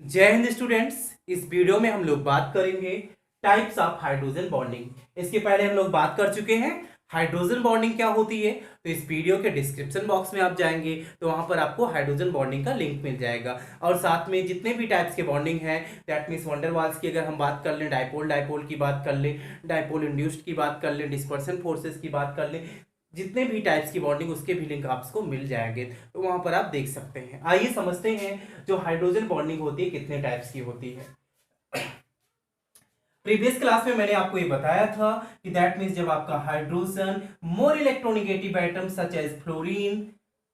जय हिंद स्टूडेंट्स। इस वीडियो में हम लोग बात करेंगे टाइप्स ऑफ हाइड्रोजन बॉन्डिंग। इसके पहले हम लोग बात कर चुके हैं हाइड्रोजन बॉन्डिंग क्या होती है। तो इस वीडियो के डिस्क्रिप्शन बॉक्स में आप जाएंगे तो वहां पर आपको हाइड्रोजन बॉन्डिंग का लिंक मिल जाएगा और साथ में जितने भी टाइप्स के बॉन्डिंग है दैट मीन्स वंडरवाल्स की अगर हम बात कर लें, डाइपोल डाइपोल की बात कर लें, डाइपोल इंड्यूस्ड की बात कर लें, डिस्पर्सन फोर्सेस की बात कर लें, जितने भी टाइप्स की बॉन्डिंग उसके भी लिंक आपको मिल जाएंगे तो वहां पर आप देख सकते हैं। आइए समझते हैं जो हाइड्रोजन बॉन्डिंग होती है कितने टाइप्स की होती है। प्रीवियस क्लास में मैंने आपको ये बताया था कि दैट मीन्स जब आपका hydrogen more electronegative item such as fluorine,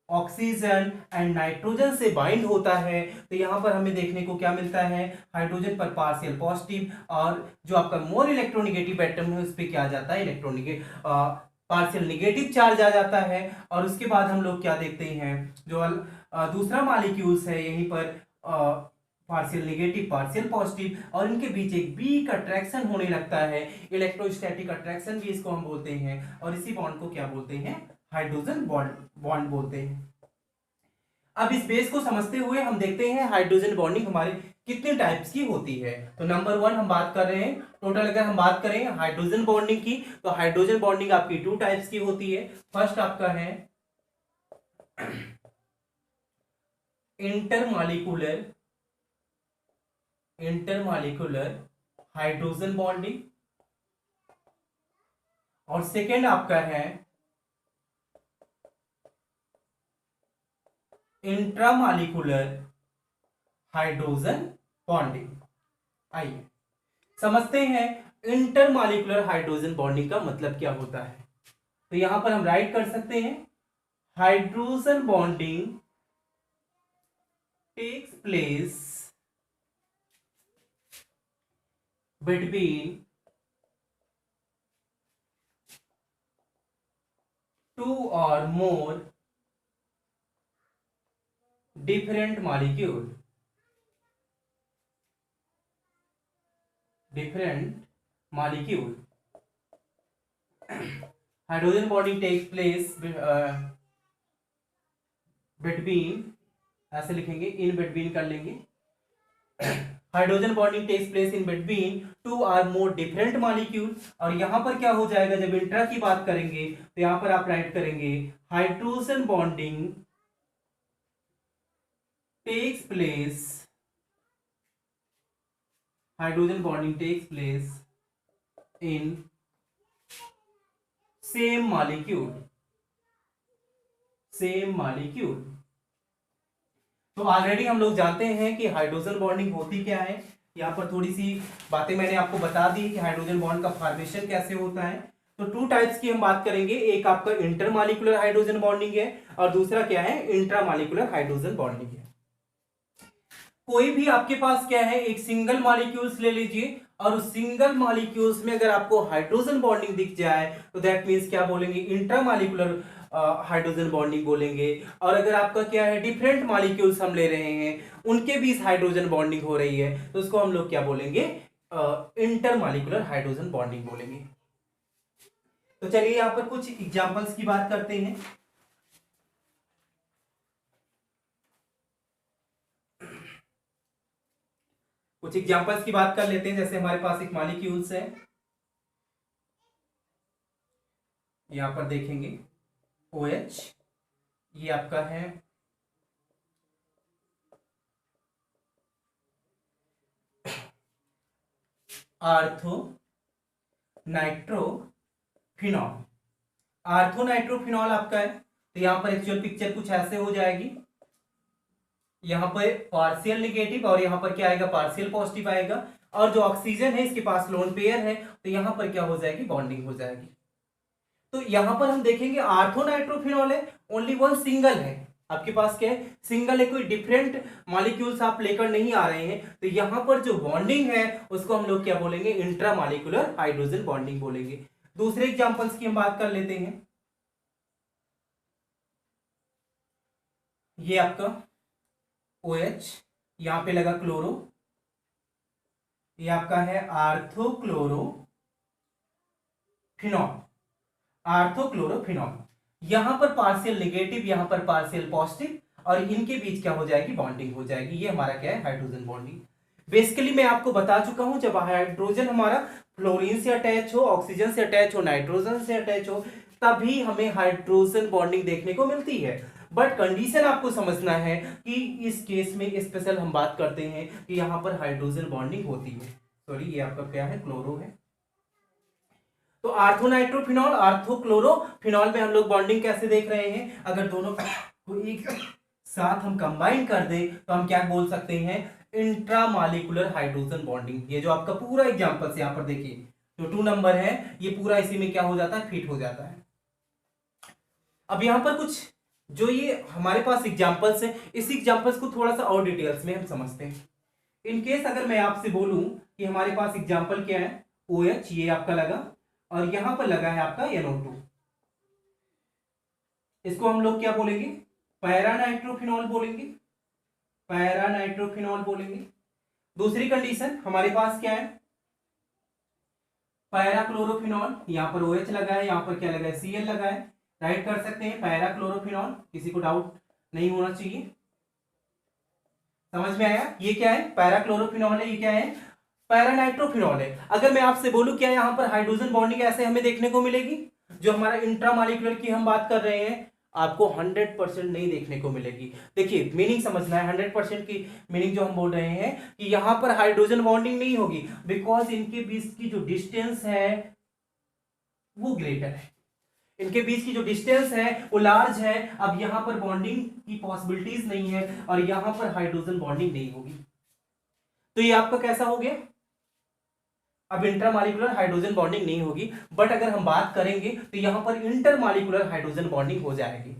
oxygen and nitrogen से बाइंड होता है तो यहां पर हमें देखने को क्या मिलता है, हाइड्रोजन पर पार्शियल पॉजिटिव और जो आपका मोर इलेक्ट्रोनिगेटिव एटम है उस पर क्या आ जाता है, इलेक्ट्रोनिगेट पार्शियल निगेटिव चार्ज आ जाता है। और उसके बाद हम लोग क्या देखते हैं, जो दूसरा मॉलिक्यूल्स है यहीं पर पार्शियल निगेटिव पार्शियल पॉजिटिव और इनके बीच एक वीक अट्रैक्शन होने लगता है, इलेक्ट्रोस्टैटिक अट्रैक्शन भी इसको हम बोलते हैं और इसी बॉन्ड को क्या बोलते हैं, हाइड्रोजन बॉन्ड बोलते हैं। अब इस बेस को समझते हुए हम देखते हैं हाइड्रोजन बॉन्डिंग हमारे कितने टाइप्स की होती है। तो नंबर 1 हम बात कर रहे हैं, टोटल अगर हम बात करें हाइड्रोजन बॉन्डिंग की तो हाइड्रोजन बॉन्डिंग आपकी 2 टाइप्स की होती है। फर्स्ट आपका है इंटरमॉलिक्यूलर हाइड्रोजन बॉन्डिंग और सेकेंड आपका है इंट्रामॉलिक्यूलर हाइड्रोजन बॉन्डिंग। आइए समझते हैं इंटरमॉलिक्यूलर हाइड्रोजन बॉन्डिंग का मतलब क्या होता है। तो यहां पर हम राइट कर सकते हैं hydrogen bonding takes place between two or more different molecule hydrogen bonding takes place between, ऐसे लिखेंगे इन बिटवीन कर लेंगे, hydrogen bonding takes place in between two or more different molecule. और यहां पर क्या हो जाएगा, जब इंट्रा की बात करेंगे तो यहां पर आप राइट करेंगे hydrogen bonding takes place in same molecule. तो ऑलरेडी हम लोग जानते हैं कि हाइड्रोजन बॉन्डिंग होती क्या है। यहाँ पर थोड़ी सी बातें मैंने आपको बता दी कि हाइड्रोजन बॉन्ड का फॉर्मेशन कैसे होता है। तो 2 टाइप्स की हम बात करेंगे, एक आपका इंटरमॉलिक्यूलर हाइड्रोजन बॉन्डिंग है और दूसरा क्या है, इंट्रामॉलिक्यूलर हाइड्रोजन बॉन्डिंग है। कोई भी आपके पास क्या है, एक सिंगल मॉलिक्यूल्स ले लीजिए और उस सिंगल मॉलिक्यूल्स में अगर आपको हाइड्रोजन बॉन्डिंग दिख जाए तो दैट मीन्स क्या बोलेंगे, इंट्रामॉलिक्यूलर हाइड्रोजन बॉन्डिंग बोलेंगे। और अगर आपका क्या है, डिफरेंट मॉलिक्यूल्स हम ले रहे हैं उनके बीच हाइड्रोजन बॉन्डिंग हो रही है तो उसको हम लोग क्या बोलेंगे, इंटरमॉलिक्यूलर हाइड्रोजन बॉन्डिंग बोलेंगे। तो चलिए यहां पर कुछ एग्जांपल्स की बात करते हैं। कुछ एग्जांपल्स की बात कर लेते हैं, जैसे हमारे पास एक मॉलिक्यूल्स है, यहां पर देखेंगे OH, ये आपका है आर्थो नाइट्रोफिनॉल। आर्थो नाइट्रोफिनॉल आपका है तो यहां पर एक्चुअल पिक्चर कुछ ऐसे हो जाएगी, यहां पर पार्शियल निगेटिव और यहां पर क्या आएगा, पार्शियल पॉजिटिव आएगा। और जो ऑक्सीजन है इसके पास लोन पेयर है तो यहां पर क्या हो जाएगी, बॉन्डिंग हो जाएगी। तो यहां पर हम देखेंगे आर्थो नाइट्रोफिनॉल है, ओनली वन सिंगल है आपके पास, क्या है, सिंगल है, कोई डिफरेंट मॉलिक्यूल्स आप लेकर नहीं आ रहे हैं। तो यहां पर जो बॉन्डिंग है उसको हम लोग क्या बोलेंगे, इंट्रामॉलिक्यूलर हाइड्रोजन बॉन्डिंग बोलेंगे। दूसरे एग्जांपल्स की हम बात कर लेते हैं, ये आपका OH, यहां पे लगा क्लोरो, ये आपका है आर्थोक्लोरोफिनॉल, यहां पर पार्शियल नेगेटिव, यहां पर पार्शियल पॉजिटिव और इनके बीच क्या हो जाएगी, बॉन्डिंग हो जाएगी। ये हमारा क्या है, हाइड्रोजन बॉन्डिंग। बेसिकली मैं आपको बता चुका हूं, जब हाइड्रोजन हमारा फ्लोरीन से अटैच हो, ऑक्सीजन से अटैच हो, नाइट्रोजन से अटैच हो, तभी हमें हाइड्रोजन बॉन्डिंग देखने को मिलती है। बट कंडीशन आपको समझना है कि इस केस में स्पेशल हम बात करते हैं कि यहां पर हाइड्रोजन बॉन्डिंग होती है। सॉरी, ये आपका क्या है, क्लोरो है। तो आर्थोनाइट्रोफिनॉल, आर्थोक्लोरोफिनॉल में हम लोग बॉन्डिंग कैसे देख रहे हैं, अगर दोनों को एक साथ हम कंबाइन कर दें तो हम क्या बोल सकते हैं, इंट्रामॉलिक्यूलर हाइड्रोजन बॉन्डिंग। ये जो आपका पूरा एग्जांपल से यहां पर देखिए, जो 2 नंबर है, ये पूरा इसी में क्या हो जाता है, फिट हो जाता है। अब यहां पर कुछ जो ये हमारे पास एग्जांपल्स है, इस एग्जांपल्स को थोड़ा सा और डिटेल्स में हम समझते हैं। इन केस अगर मैं आपसे बोलूं कि हमारे पास एग्जांपल क्या है, OH ये आपका लगा और यहां पर लगा है आपका NO2, इसको हम लोग क्या बोलेंगे, पैरानाइट्रोफिनॉल बोलेंगे, पैरानाइट्रोफिनॉल बोलेंगे। दूसरी कंडीशन हमारे पास क्या है, पैराक्लोरोफिनॉल, यहां पर OH लगा है, यहां पर क्या लगा है, Cl लगा है, राइट कर सकते हैं पैराक्लोरोफिनॉल, किसी को डाउट नहीं होना चाहिए। समझ में आया, ये क्या है, पैराक्लोरोफिनॉल है, ये क्या है, पैरानाइट्रोफिनॉल है। अगर मैं आपसे बोलूं क्या यहां पर हाइड्रोजन बॉन्डिंग ऐसे हमें देखने को मिलेगी, जो हमारा इंट्रामॉलिक्यूलर की हम बात कर रहे हैं, आपको 100% नहीं देखने को मिलेगी। देखिए मीनिंग समझना है, 100% की मीनिंग जो हम बोल रहे हैं कि यहां पर हाइड्रोजन बॉन्डिंग नहीं होगी, बिकॉज इनके बीच की जो डिस्टेंस है वो ग्रेटर है, इनके बीच की जो डिस्टेंस है वो लार्ज है। अब यहां पर बॉन्डिंग की पॉसिबिलिटीज नहीं है और यहां पर हाइड्रोजन बॉन्डिंग नहीं होगी। तो ये आपका कैसा हो गया, अब इंटरमॉलिक्यूलर हाइड्रोजन बॉन्डिंग नहीं होगी। बट अगर हम बात करेंगे तो यहां पर इंटरमॉलिक्यूलर हाइड्रोजन बॉन्डिंग हो जाएगी।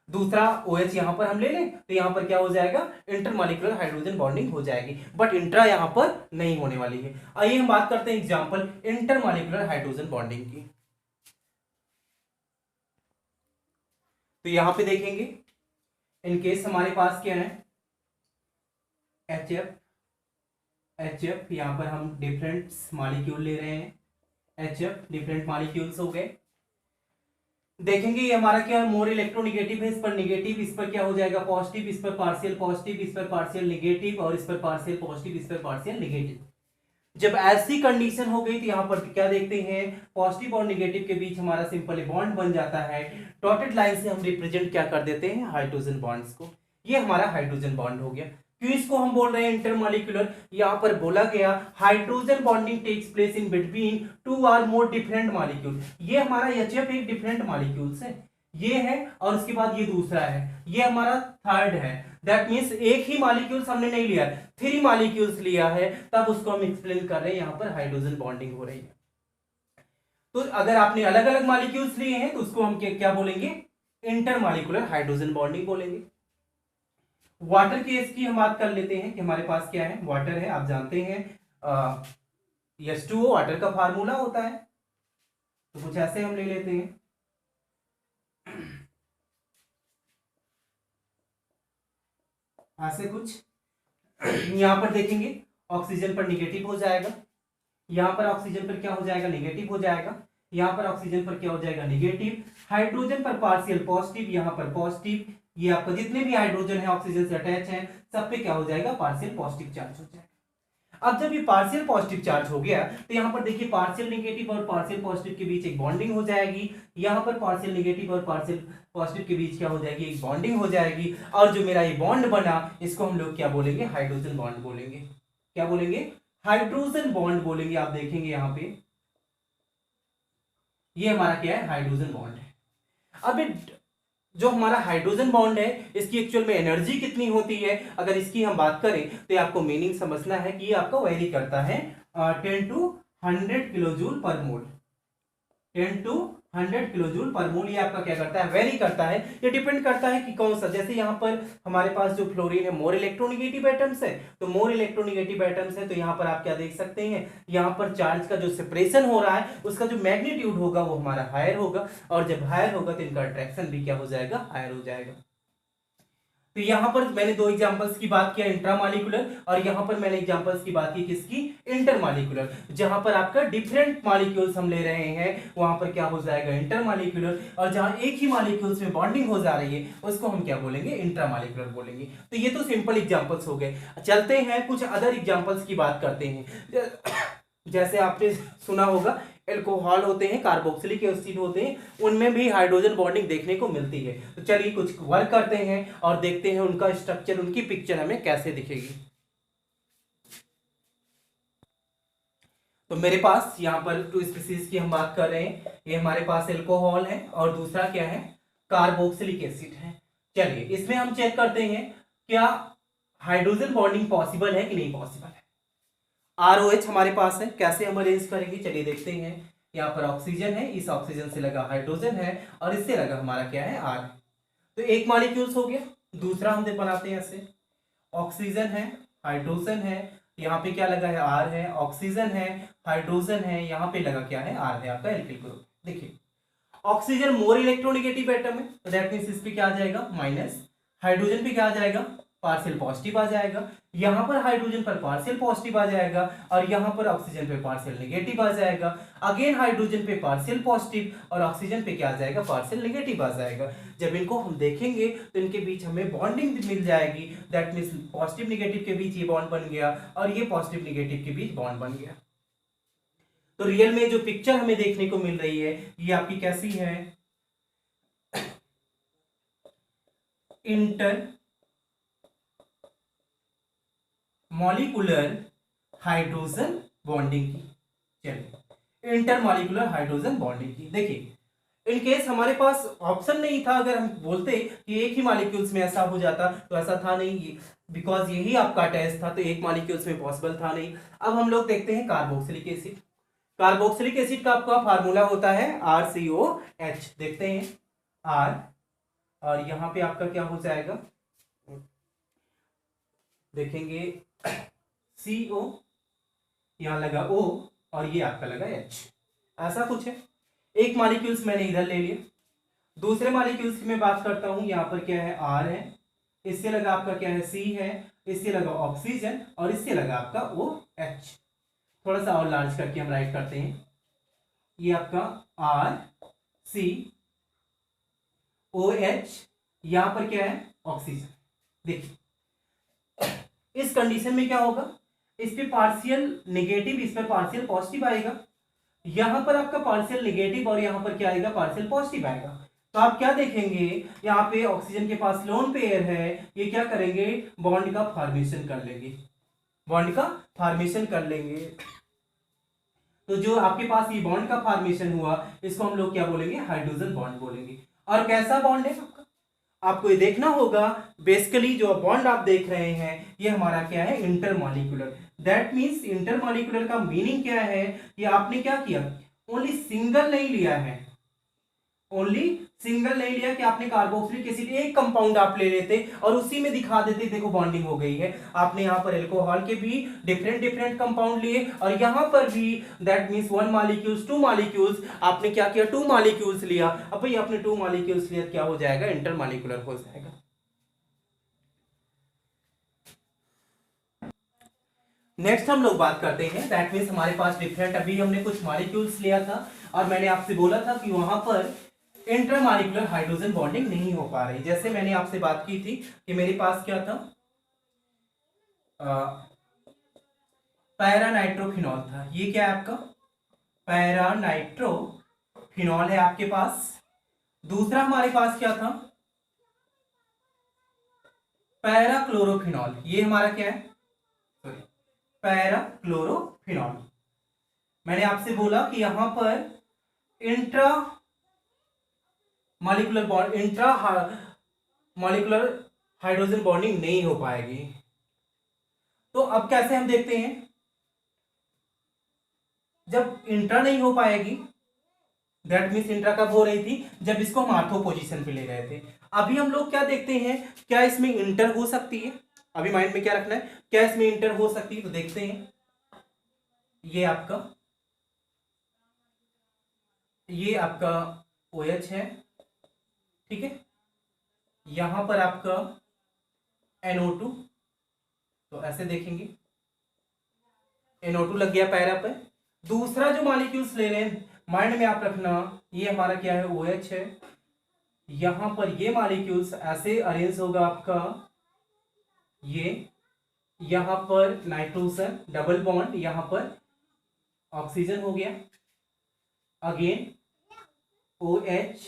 दूसरा OH यहां पर हम ले लें तो यहां पर क्या हो जाएगा, इंटरमॉलिक्यूलर हाइड्रोजन बॉन्डिंग हो जाएगी, बट इंट्रा यहां पर नहीं होने वाली है। आइए हम बात करते हैं एग्जांपल इंटरमॉलिक्यूलर हाइड्रोजन बॉन्डिंग की। तो यहां पे देखेंगे, इन केस हमारे पास क्या है, HF यहां पर हम डिफरेंट मॉलिक्यूल ले रहे हैं, HF डिफरेंट मॉलिक्यूल्स हो गए। देखेंगे ये हमारा क्या है, मोर इलेक्ट्रोनिगेटिव है, इस पर निगेटिव, इस पर क्या हो जाएगा पॉजिटिव, इस पर पार्शियल पॉजिटिव, इस पर पार्शियल निगेटिव और इस पर पार्शियल पॉजिटिव, इस पर पार्शियल निगेटिव। जब ऐसी कंडीशन हो गई तो यहां पर क्या देखते हैं, पॉजिटिव और निगेटिव के बीच हमारा सिंपल बॉन्ड बन जाता है। डॉटेड लाइन से हम रिप्रेजेंट क्या कर देते हैं, हाइड्रोजन बॉन्ड्स को। ये हमारा हाइड्रोजन बॉन्ड हो गया। क्यों इसको हम बोल रहे हैं इंटरमॉलिक्यूलर, यहां पर बोला गया hydrogen bonding takes place in between 2 और मोर डिफरेंट मॉलिक्यूल। ये हमारा HF एक डिफरेंट मॉलिक्यूल्स है, ये है और उसके बाद ये दूसरा है, ये हमारा थर्ड है। दैट मीन्स एक ही मॉलिक्यूल्स हमने नहीं लिया, 3 मॉलिक्यूल्स लिया है, तब उसको हम एक्सप्लेन कर रहे हैं, यहां पर हाइड्रोजन बॉन्डिंग हो रही है। तो अगर आपने अलग अलग मॉलिक्यूल्स लिए हैं तो उसको हम क्या बोलेंगे, इंटरमॉलिक्यूलर हाइड्रोजन बॉन्डिंग बोलेंगे। वाटर केस की हम बात कर लेते हैं कि हमारे पास क्या है, वाटर है, आप जानते हैं H2O वाटर का फार्मूला होता है। तो कुछ ऐसे हम ले लेते हैं, ऐसे कुछ यहां पर देखेंगे ऑक्सीजन पर निगेटिव हो जाएगा, यहां पर ऑक्सीजन पर क्या हो जाएगा, निगेटिव हो जाएगा, यहां पर ऑक्सीजन पर क्या हो जाएगा, निगेटिव, हाइड्रोजन पर पार्शियल पॉजिटिव, यहां पर पॉजिटिव, ये आपका जितने भी हाइड्रोजन है ऑक्सीजन से अटैच है, सब पे क्या हो जाएगा, पार्शियल पॉजिटिव चार्ज हो जाएगा। अब जब ये पार्शियल पॉजिटिव चार्ज हो गया तो यहां पर देखिए पार्शियल नेगेटिव और पार्शियल पॉजिटिव के बीच एक बॉन्डिंग हो जाएगी, यहां पर पार्शियल नेगेटिव और पार्शियल पॉजिटिव के बीच क्या हो जाएगी, एक बॉन्डिंग हो जाएगी। और जो मेरा ये बॉन्ड बना इसको हम लोग क्या बोलेंगे, हाइड्रोजन बॉन्ड बोलेंगे। क्या बोलेंगे, हाइड्रोजन बॉन्ड बोलेंगे। आप देखेंगे यहां पे ये हमारा क्या है, हाइड्रोजन बॉन्ड है। अब जो हमारा हाइड्रोजन बॉन्ड है इसकी एक्चुअल में एनर्जी कितनी होती है, अगर इसकी हम बात करें तो आपको मीनिंग समझना है कि ये आपका वेरी करता है 10 to 100 किलो जूल पर मोल, 10 to 100 किलो जूल पर मोल। ये आपका क्या करता है, वेरी करता है। ये डिपेंड करता है कि कौन सा, जैसे यहाँ पर हमारे पास जो फ्लोरीन है मोर इलेक्ट्रोनिगेटिव एटम्स है, तो मोर इलेक्ट्रोनिगेटिव एटम्स है तो यहाँ पर आप क्या देख सकते हैं, यहाँ पर चार्ज का जो सेपरेशन हो रहा है उसका जो मैग्नीट्यूड होगा वो हमारा हायर होगा, और जब हायर होगा तो इनका अट्रैक्शन भी क्या हो जाएगा, हायर हो जाएगा। तो यहां पर मैंने दो एग्जांपल्स की बात किया, इंट्रामॉलिक्यूलर, और यहां पर मैंने एग्जांपल्स की बात की किसकी, इंटरमॉलिक्यूलर। जहां पर आपका डिफरेंट मॉलिक्यूल्स हम ले रहे हैं वहां पर क्या हो जाएगा, इंटरमॉलिक्यूलर, और जहां एक ही मॉलिक्यूल्स में बॉन्डिंग हो जा रही है उसको हम क्या बोलेंगे, इंट्रामॉलिक्यूलर बोलेंगे। तो ये तो सिंपल एग्जांपल्स हो गए। चलते हैं कुछ अदर एग्जांपल्स की बात करते हैं। जैसे आपने सुना होगा एल्कोहल होते हैं, कार्बोक्सिलिक एसिड होते हैं, उनमें भी हाइड्रोजन बॉन्डिंग देखने को मिलती है। तो चलिए कुछ वर्क करते हैं और देखते हैं उनका स्ट्रक्चर, उनकी पिक्चर हमें कैसे दिखेगी। तो मेरे पास यहाँ पर टू स्पीसीज की हम बात कर रहे हैं। ये हमारे पास एल्कोहल है और दूसरा क्या है, कार्बोक्सिलिक एसिड है। चलिए इसमें हम चेक करते हैं क्या हाइड्रोजन बॉन्डिंग पॉसिबल है कि नहीं पॉसिबल है। ROH हमारे पास है, कैसे हम अरेंज करेंगे चलिए देखते हैं। यहाँ पर ऑक्सीजन है, इस ऑक्सीजन से लगा हाइड्रोजन है और इससे लगा हमारा क्या है, R। तो एक मॉलिक्यूल्स हो गया। दूसरा हम बनाते हैं ऐसे, ऑक्सीजन है, हाइड्रोजन है, यहाँ पे क्या लगा है, R है, ऑक्सीजन है, हाइड्रोजन है, यहाँ पे लगा क्या है, R है, आपका एल्किल ग्रुप। देखिए ऑक्सीजन मोर इलेक्ट्रोनिगेटिव एटम है, तो दैट मींस इस पे क्या आ जाएगा, माइनस। हाइड्रोजन पे क्या आ जाएगा, पार्शियल पॉजिटिव आ जाएगा। यहां पर हाइड्रोजन पर पार्शियल पॉजिटिव आ जाएगा और यहां पर ऑक्सीजन पे पार्शियल नेगेटिव आ जाएगा। अगेन हाइड्रोजन पे पार्शियल पॉजिटिव और ऑक्सीजन पे क्या आ जाएगा, पार्शियल नेगेटिव आ जाएगा। जब इनको हम देखेंगे तो इनके बीच हमें बॉन्डिंग मिल जाएगी। दैट मीन्स पॉजिटिव नेगेटिव के बीच ये बॉन्ड बन गया और ये पॉजिटिव नेगेटिव के बीच बॉन्ड बन गया। तो रियल में जो पिक्चर हमें देखने को मिल रही है ये आपकी कैसी है, इंटर मॉलिक्यूलर हाइड्रोजन बॉन्डिंग की। चलिए इंटरमॉलिक्यूलर हाइड्रोजन बॉन्डिंग की। देखिए इन केस हमारे पास ऑप्शन नहीं था, अगर हम बोलते कि एक ही मॉलिक्यूल्स में ऐसा हो जाता तो ऐसा था नहीं, बिकॉज यही आपका टेस्ट था तो एक मॉलिक्यूल्स में पॉसिबल था नहीं। अब हम लोग देखते हैं कार्बोक्सिलिक एसिड। कार्बोक्सिलिक एसिड का आपका फार्मूला होता है RCOH। देखते हैं R, और यहां पे आपका क्या हो जाएगा, देखेंगे CO, यहां लगा O और ये आपका लगा H। ऐसा कुछ है। एक मॉलिक्यूल्स मैंने इधर ले लिया, दूसरे मॉलिक्यूल्स की मैं बात करता हूं। यहां पर क्या है, R है, इससे लगा आपका क्या है, C है, इससे लगा ऑक्सीजन और इससे लगा आपका OH। थोड़ा सा और लार्ज करके हम राइट करते हैं, ये आपका RCOH, यहां पर क्या है, ऑक्सीजन। देखिए इस कंडीशन में क्या होगा, इस पे पार्शियल नेगेटिव, इस पर पार्शियल पॉजिटिव आएगा, यहां पर आपका पार्शियल नेगेटिव और यहां पर क्या आएगा, पार्शियल पॉजिटिव आएगा। तो आप क्या देखेंगे, यहाँ पे ऑक्सीजन के पास लोन पेयर है, ये क्या करेंगे, बॉन्ड का फॉर्मेशन कर लेंगे, बॉन्ड का फॉर्मेशन कर लेंगे। तो जो आपके पास ये बॉन्ड का फॉर्मेशन हुआ इसको हम लोग क्या बोलेंगे, हाइड्रोजन बॉन्ड बोलेंगे। और कैसा बॉन्ड है आपका, आपको ये देखना होगा। बेसिकली जो बॉन्ड आप देख रहे हैं ये हमारा क्या है, इंटरमॉलिक्यूलर। दैट मींस इंटरमॉलिक्यूलर का मीनिंग क्या है, कि आपने क्या किया, ओनली सिंगल नहीं लिया है, ओनली सिंगल नहीं लिया कि आपने कार्बोक्सिलिक एसिड एक कंपाउंड आप ले लेते और उसी में दिखा देते देखो बॉन्डिंग हो गई है। आपने यहाँ पर एल्कोहल के भी डिफरेंट डिफरेंट कंपाउंड लिए और यहाँ पर भी that means one molecules two molecules, आपने क्या किया, टू मॉलिक्यूल्स लिया। अब भाई आपने टू मॉलिक्यूल्स लिया, क्या हो जाएगा, इंटरमॉलिक्यूलर हो जाएगा। नेक्स्ट हम लोग बात करते हैं, दैट मींस हमारे पास डिफरेंट, अभी हमने कुछ मॉलिक्यूल्स लिया था और मैंने आपसे बोला था कि वहां पर इंटरमॉलिक्यूलर हाइड्रोजन बॉन्डिंग नहीं हो पा रही। जैसे मैंने आपसे बात की थी कि मेरे पास क्या था, पैरानाइट्रोफिनॉल था। ये क्या है आपका, पैरानाइट्रोफिनॉल है आपके पास। दूसरा हमारे पास क्या था, पैराक्लोरोफिनॉल। ये हमारा क्या है, सॉरी, पैराक्लोरोफिनॉल। मैंने आपसे बोला कि यहां पर intra molecular bond, intra molecular hydrogen bonding नहीं हो पाएगी। तो अब कैसे हम देखते हैं, जब इंट्रा नहीं हो पाएगी, दैट मीन्स इंट्रा कब हो रही थी, जब इसको हम आर्थो पोजीशन पे ले रहे थे। अभी हम लोग क्या देखते हैं, क्या इसमें इंटर हो सकती है, अभी माइंड में क्या रखना है, क्या इसमें इंटर हो सकती है। तो देखते हैं, ये आपका OH है, ठीक है, यहां पर आपका NO2, तो ऐसे देखेंगे NO2 लग गया पैरा पे। दूसरा जो मॉलिक्यूल्स ले रहे हैं, माइंड में आप रखना, ये हमारा क्या है, OH है। यहां पर ये मॉलिक्यूल्स ऐसे अरेंज होगा आपका, ये यहां पर नाइट्रोजन डबल बॉन्ड, यहां पर ऑक्सीजन हो गया, अगेन OH।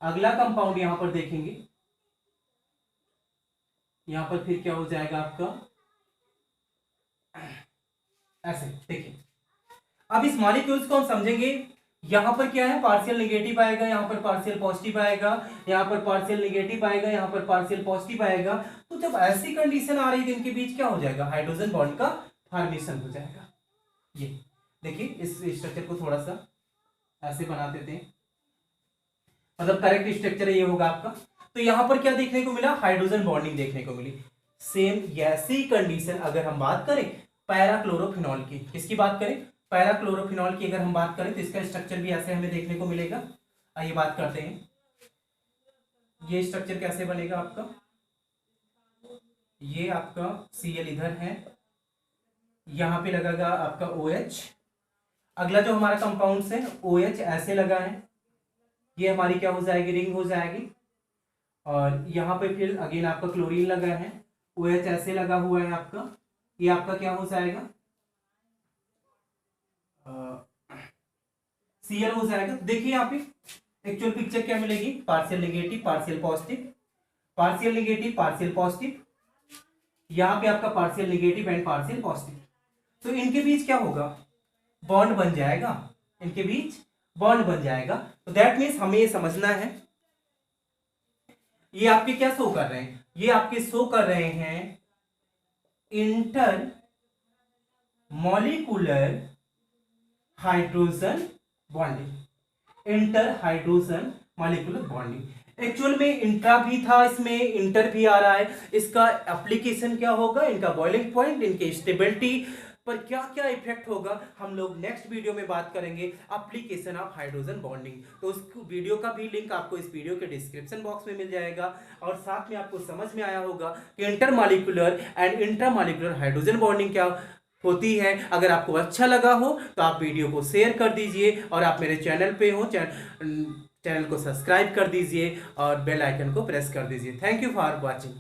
अगला कंपाउंड यहां पर देखेंगे, यहां पर फिर क्या हो जाएगा आपका, ऐसे देखिए। अब इस मॉलिक्यूल्स को हम समझेंगे, यहां पर क्या है, पार्शियल नेगेटिव आएगा, यहां पर पार्शियल पॉजिटिव आएगा, यहां पर पार्शियल नेगेटिव आएगा, यहां पर पार्शियल पॉजिटिव आएगा। तो जब ऐसी कंडीशन आ रही है, इनके बीच क्या हो जाएगा, हाइड्रोजन बॉन्ड का फॉर्मेशन हो जाएगा। ये देखिए, इस स्ट्रक्चर को थोड़ा सा ऐसे बना देते हैं, मतलब करेक्ट स्ट्रक्चर ये होगा आपका। तो यहां पर क्या देखने को मिला, हाइड्रोजन बॉन्डिंग देखने को मिली। सेम ऐसी कंडीशन अगर हम बात करें पैराक्लोरोफिनॉल की, किसकी बात करें, पैराक्लोरोफिनॉल की अगर हम बात करें, तो इसका स्ट्रक्चर भी ऐसे हमें देखने को मिलेगा। आइए बात करते हैं, ये स्ट्रक्चर कैसे बनेगा आपका, ये आपका Cl इधर है, यहां पे लगेगा आपका OH। अगला जो हमारा कंपाउंड है OH ऐसे लगा है, ये हमारी क्या हो जाएगी, रिंग हो जाएगी। और यहाँ पे फिर अगेन आपका क्लोरीन लगा है, OH ऐसे लगा हुआ है आपका, ये आपका क्या हो जाएगा, Cl हो जाएगा। देखिए यहाँ पे एक्चुअल पिक्चर क्या मिलेगी, partial negative partial positive, partial negative partial positive, यहाँ पे आपका partial negative and partial positive. तो इनके बीच क्या होगा, बॉन्ड बन जाएगा, इनके बीच बॉन्ड बन जाएगा। तो दैट मीन्स हमें ये समझना है, ये आपके क्या शो कर रहे हैं, ये आपके शो कर रहे हैं inter molecular hydrogen bonding, inter hydrogen molecular bonding. Actual में इंट्रा भी था, इसमें इंटर भी आ रहा है। इसका एप्लीकेशन क्या होगा, इनका बॉइलिंग पॉइंट, इनके स्टेबिलिटी पर क्या क्या इफेक्ट होगा, हम लोग नेक्स्ट वीडियो में बात करेंगे, एप्लीकेशन ऑफ हाइड्रोजन बॉन्डिंग। तो उस वीडियो का भी लिंक आपको इस वीडियो के डिस्क्रिप्शन बॉक्स में मिल जाएगा। और साथ में आपको समझ में आया होगा कि intermolecular and intramolecular hydrogen bonding क्या होती है। अगर आपको अच्छा लगा हो तो आप वीडियो को शेयर कर दीजिए, और आप मेरे चैनल पे हो, चैनल को सब्सक्राइब कर दीजिए और बेल आइकन को प्रेस कर दीजिए। Thank you for watching.